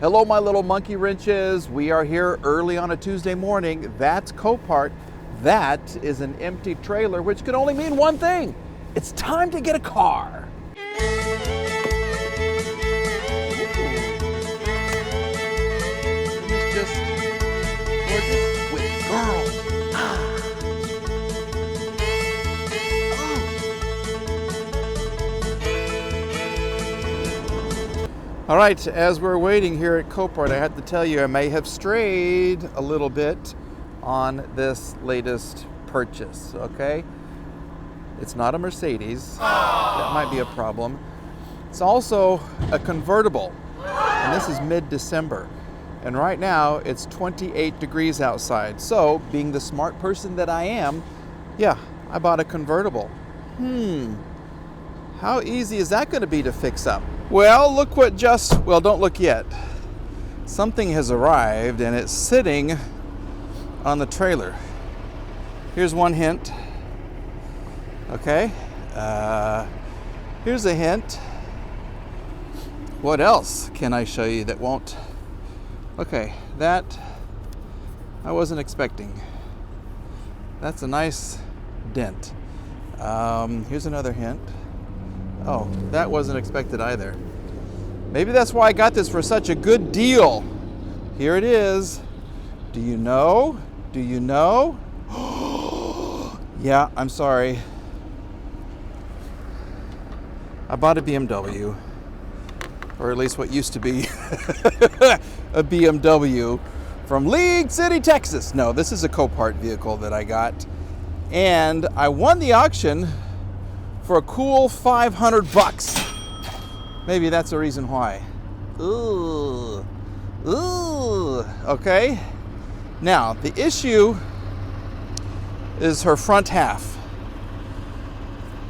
Hello, my little monkey wrenches. We are here early on a Tuesday morning. That's Copart. That is an empty trailer, which can only mean one thing. It's time to get a car. It's just gorgeous with girls. All right, as we're waiting here at Copart, I have to tell you I may have strayed a little bit on this latest purchase, okay? It's not a Mercedes. That might be a problem. It's also a convertible, and this is mid-December. And right now, it's 28 degrees outside. So, being the smart person that I am, yeah, I bought a convertible. How easy is that going to be to fix up? Well, look what well, don't look yet. Something has arrived and it's sitting on the trailer. Here's one hint. Okay. Here's a hint. What else can I show you that won't? Okay, that I wasn't expecting. That's a nice dent. Here's another hint. Oh, that wasn't expected either. Maybe that's why I got this for such a good deal. Here it is. Do you know? Do you know? Yeah, I'm sorry. I bought a BMW, or at least what used to be a BMW from League City, Texas. No, this is a Copart vehicle that I got. And I won the auction for a cool $500. Maybe that's the reason why. Ooh. Okay. Now, the issue is her front half.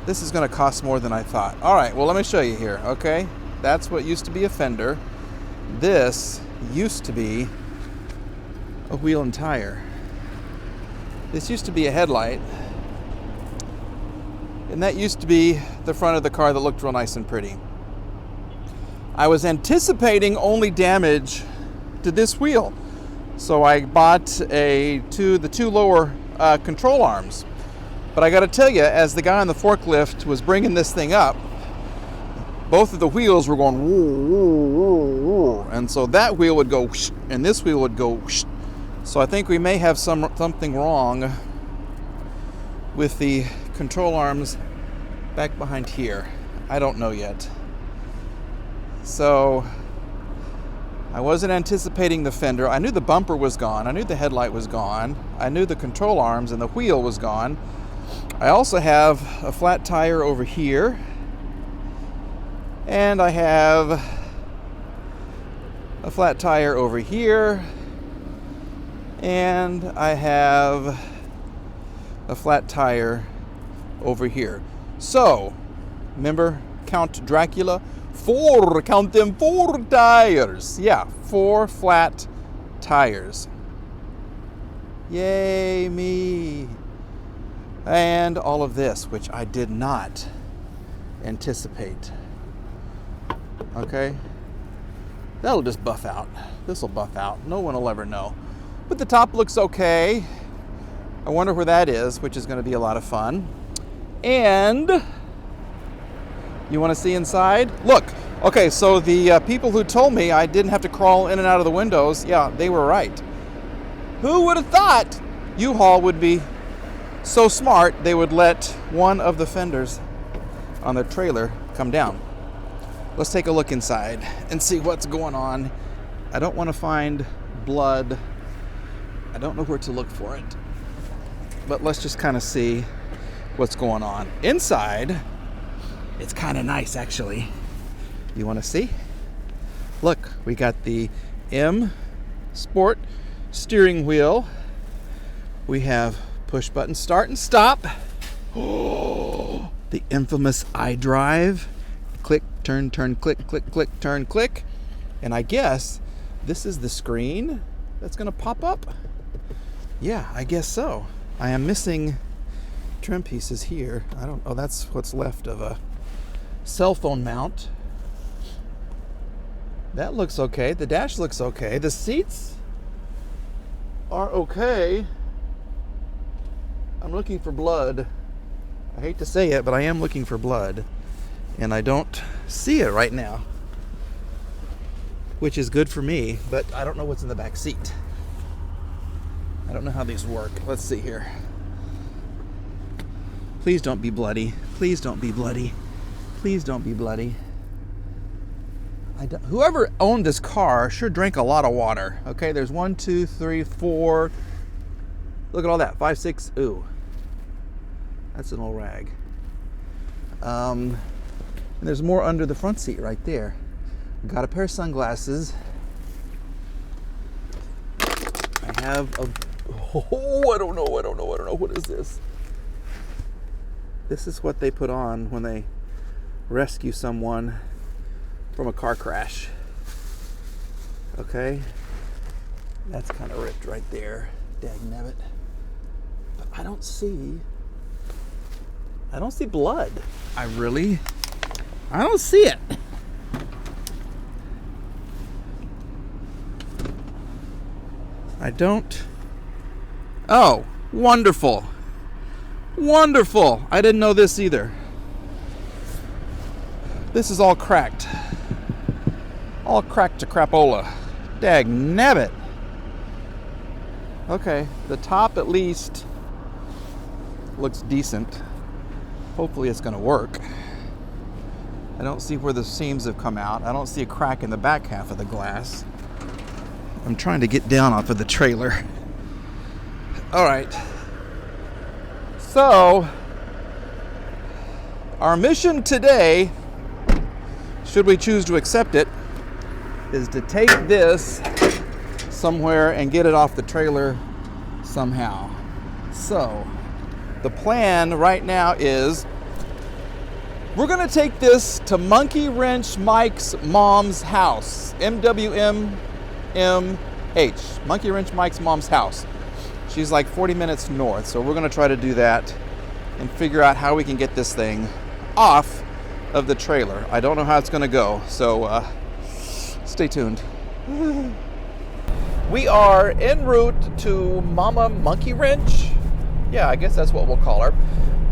This is going to cost more than I thought. All right, well, let me show you here, okay? That's what used to be a fender. This used to be a wheel and tire. This used to be a headlight. And that used to be the front of the car that looked real nice and pretty. I was anticipating only damage to this wheel. So I bought the two lower control arms. But I gotta tell you, as the guy on the forklift was bringing this thing up, both of the wheels were going woo, woo, woo, woo. And so that wheel would go whoosh, and this wheel would go whoosh. So I think we may have something wrong with the control arms back behind here. I don't know yet. So I wasn't anticipating the fender. I knew the bumper was gone. I knew the headlight was gone. I knew the control arms and the wheel was gone. I also have a flat tire over here. And I have a flat tire over here. And I have a flat tire over here. So, remember Count Dracula? Count them 4 tires. Yeah, 4 flat tires. Yay me. And all of this, which I did not anticipate. Okay? That'll just buff out. This'll buff out. No one will ever know. But the top looks okay. I wonder where that is, which is going to be a lot of fun. And you want to see inside? Look. Okay, so the people who told me I didn't have to crawl in and out of the windows, yeah, they were right. Who would have thought U-Haul would be so smart they would let one of the fenders on their trailer come down? Let's take a look inside and see what's going on. I don't want to find blood. I don't know where to look for it. But let's just kind of see what's going on. Inside, it's kind of nice, actually. You want to see? Look, we got the M Sport steering wheel. We have push button start and stop. Oh, the infamous iDrive. Click, turn, turn, click, click, click, turn, click. And I guess this is the screen that's going to pop up. Yeah, I guess so. I am missing trim pieces here. Oh, that's what's left of a cell phone mount. That looks okay. The dash looks okay. The seats are okay. I'm looking for blood. I hate to say it, but I am looking for blood. And I don't see it right now, which is good for me, but I don't know what's in the back seat. I don't know how these work. Let's see here. Please don't be bloody. Please don't be bloody. Please don't be bloody. Whoever owned this car sure drank a lot of water. Okay, there's 1, 2, 3, 4. Look at all that. 5, 6. Ooh. That's an old rag. And there's more under the front seat right there. Got a pair of sunglasses. I have a... Oh, I don't know. What is this? This is what they put on when they rescue someone from a car crash. Okay? That's kind of ripped right there. Dagnabbit. But I don't see blood. I don't see it. I don't. Oh, wonderful. Wonderful. I didn't know this either. This is all cracked. All cracked to crapola. Dagnabbit. Okay, the top at least looks decent. Hopefully it's gonna work. I don't see where the seams have come out. I don't see a crack in the back half of the glass. I'm trying to get down off of the trailer. All right. So, our mission today, should we choose to accept it, is to take this somewhere and get it off the trailer somehow. So, the plan right now is we're going to take this to Monkey Wrench Mike's mom's house. MWMMH. Monkey Wrench Mike's mom's house. She's like 40 minutes north, so we're going to try to do that and figure out how we can get this thing off of the trailer. I don't know how it's going to go, so stay tuned. We are en route to Momma Monkey Wrench. Yeah, I guess that's what we'll call her.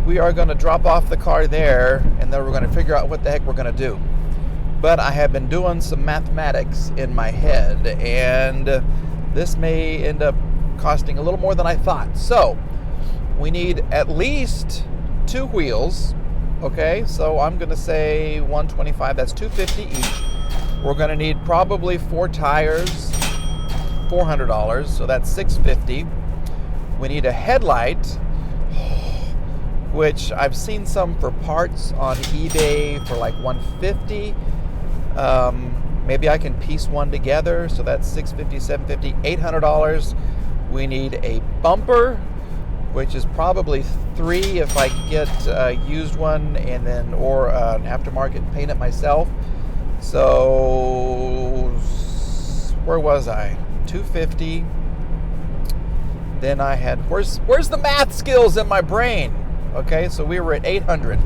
We are going to drop off the car there, and then we're going to figure out what the heck we're going to do. But I have been doing some mathematics in my head, and this may end up costing a little more than I thought. So we need at least 2 wheels. Okay, so I'm going to say 125. That's $250 each. We're going to need probably 4 tires, $400. So that's $650. We need a headlight, which I've seen some for parts on eBay for like $150. Maybe I can piece one together. So that's $650, $750, $800. We need a bumper, which is probably $3 if I get a used one, and then or an aftermarket and paint it myself. So where was I? $250. Then I had where's the math skills in my brain? Okay, so we were at $800,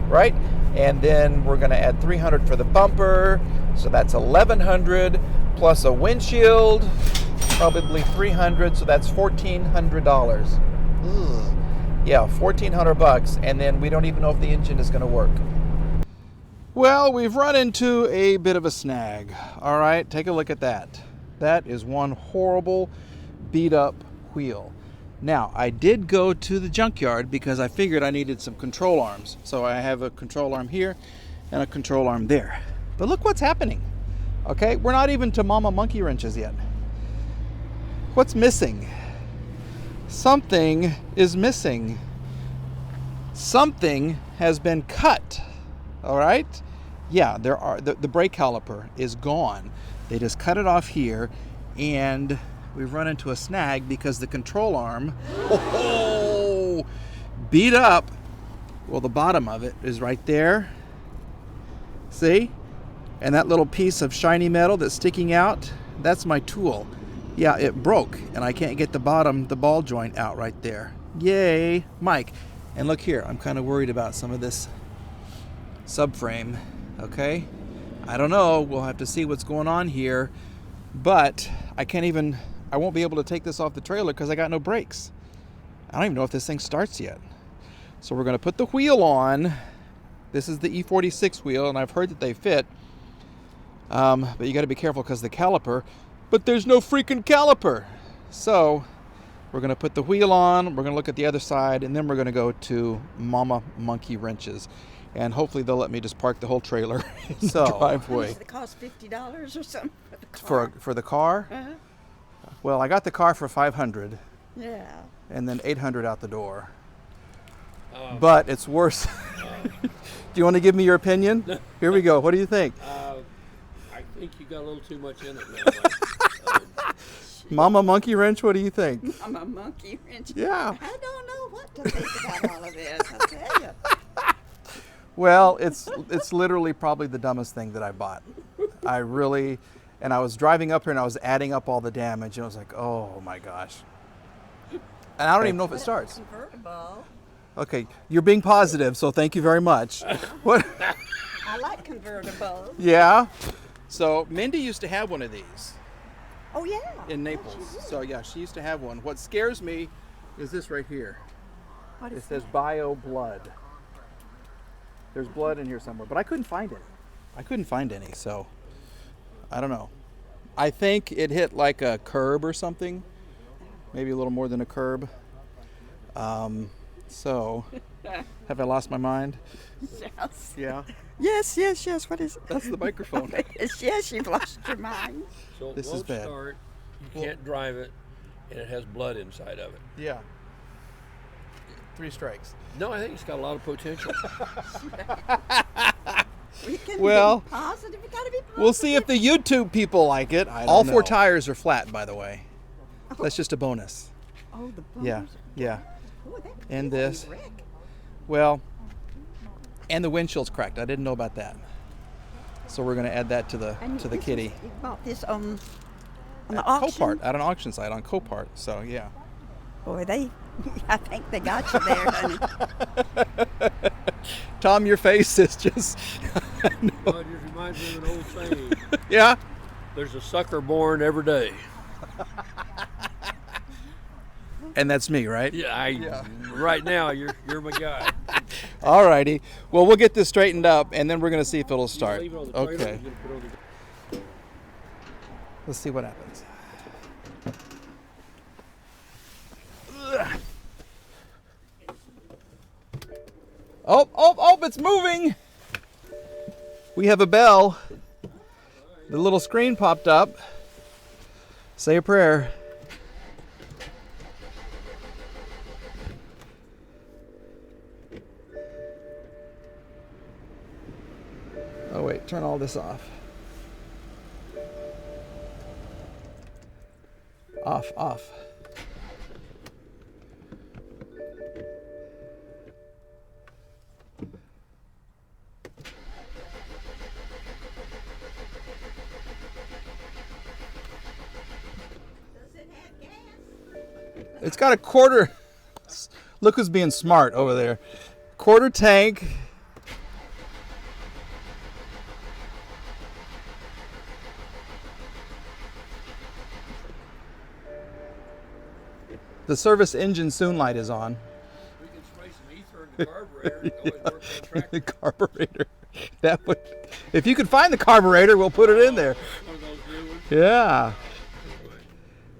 right? And then we're going to add $300 for the bumper, so that's $1,100 plus a windshield, probably $300, so that's $1,400. Yeah, $1,400, and then we don't even know if the engine is going to work. Well, we've run into a bit of a snag. All right, take a look at that. That is one horrible beat up wheel. Now, I did go to the junkyard because I figured I needed some control arms. So I have a control arm here and a control arm there. But look what's happening. Okay, we're not even to Momma Monkey Wrenches yet. What's missing? Something is missing. Something has been cut. All right? Yeah, the brake caliper is gone. They just cut it off here, and we've run into a snag because the control arm beat up. Well, the bottom of it is right there. See? And that little piece of shiny metal that's sticking out, that's my tool. Yeah, it broke, and I can't get the ball joint out right there. Yay, Mike. And look here, I'm kind of worried about some of this subframe, okay? I don't know. We'll have to see what's going on here. But I won't be able to take this off the trailer because I got no brakes. I don't even know if this thing starts yet. So we're going to put the wheel on. This is the E46 wheel, and I've heard that they fit. But you got to be careful because the caliper. But there's no freaking caliper. So we're going to put the wheel on. We're going to look at the other side, and then we're going to go to Momma Monkey Wrenches. And hopefully they'll let me just park the whole trailer in the driveway. Does it cost $50 or something for the car? For the car? Uh-huh. Well, I got the car for $500. Yeah. And then $800 out the door. But it's worse. Do you want to give me your opinion? Here we go. What do you think? I think you got a little too much in it now. Momma Monkey Wrench, what do you think? I'm a monkey wrench. Yeah. I don't know what to think about all of this, I tell you. Well, it's literally probably the dumbest thing that I bought. And I was driving up here and I was adding up all the damage and I was like, oh my gosh. And I don't even know if it starts. Convertible. Okay, you're being positive, so thank you very much. What? I like convertibles. Yeah. So Mindy used to have one of these Oh, yeah. in Naples. So yeah, she used to have one. What scares me is this right here. What It is says bio blood. There's blood in here somewhere, but I couldn't find any. I couldn't find any, so I don't know. I think it hit like a curb or something, maybe a little more than a curb. So, have I lost my mind? Yes. Yeah. Yes. What is it? That's the microphone. Yes, you've lost your mind. So it This is won't bad. start, you can't drive it, and it has blood inside of it. Yeah. 3 strikes. No, I think it's got a lot of potential. We can Well, be positive. We gotta be positive. We'll see if the YouTube people like it. All 4 tires are flat, by the way. That's just a bonus. Oh, the Yeah, bonus. yeah. Oh, that And could be a this. wreck. Well, and the windshield's cracked. I didn't know about that. So we're going to add that to the And this kitty. was- you bought this on the At auction. Copart, at an auction site on Copart. So yeah. Boy, I think they got you there, honey. Tom, your face is just. Well, it just reminds me of an old saying. Yeah. There's a sucker born every day. And that's me, right? Yeah, right now you're my guy. All righty. Well, we'll get this straightened up, and then we're going to see if it'll start. Leave it on the trailer, Okay. you're gonna put it on the- Let's see what happens. Oh, it's moving. We have a bell. The little screen popped up. Say a prayer. Oh wait, turn all this off. Off. It's got a quarter. Look who's being smart over there. Quarter tank. The service engine soon light is on. We can spray some ether in the carburetor. It always works on tractor. The carburetor. That would. If you could find the carburetor, we'll put it in there. One of those new ones. Yeah.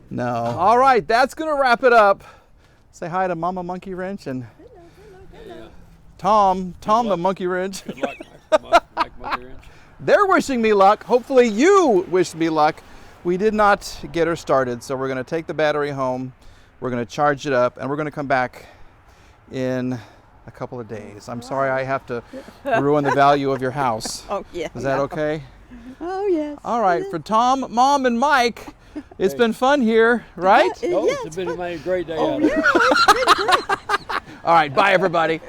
No. All right, that's gonna wrap it up. Say hi to Momma Monkey Wrench and Yeah. Tom the Monkey Wrench. Good luck, Mike Monkey Wrench. They're wishing me luck. Hopefully you wish me luck. We did not get her started, so we're gonna take the battery home. We're gonna charge it up, and we're gonna come back in a couple of days. I'm sorry I have to ruin the value of your house. Oh, yeah. Is that okay? Oh, yes. All right, for Tom, Mom, and Mike, it's been fun here, right? Oh, Yeah, it's been a great day Oh, out yeah, there. it's been great. All right, bye everybody.